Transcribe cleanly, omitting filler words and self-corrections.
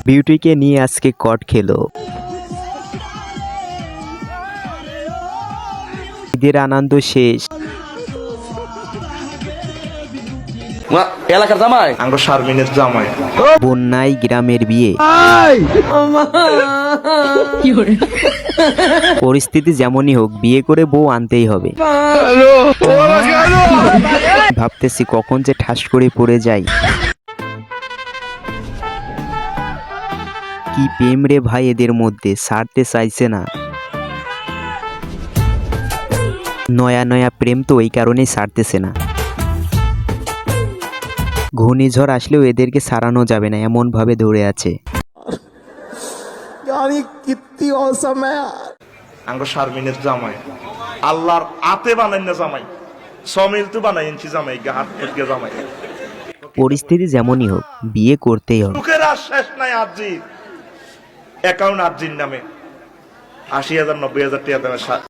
বিউটিকে নিয়ে আজকে কট খেলো। ঈদের আনন্দ শেষ। এলাকার জামাই আমরা শারমিনের জামাই বন্যায় গ্রামের বিয়ে। পরিস্থিতি যেমনই হোক বিয়ে করে বউ আনতেই হবে। ভাবতেছি কখন যে ঠাস করে পড়ে যাই। কি প্রেম রে ভাই এদের মধ্যে, ছাড়তে চাইছে না। নয়া নয়া প্রেম তো এই কারণেই ছাড়তেছে না। ঘূর্ণিঝড় আসলেও এদেরকে সারানো যাবে না, এমন ভাবে ধরে আছে। আমরা শারমিনের জামাই আল্লাহর আতে বানাই না জামাই সমিল তো বানাই ইঞ্চি জামাই হাত থেকে জামাই। পরিস্থিতি যেমনই হোক বিয়ে করতেই হবে। লোকের আর শেষ নাই। আরজি অ্যাকাউন্ট আরজির নামে ৮০,০০০ ৯০,০০০ টাকা দামের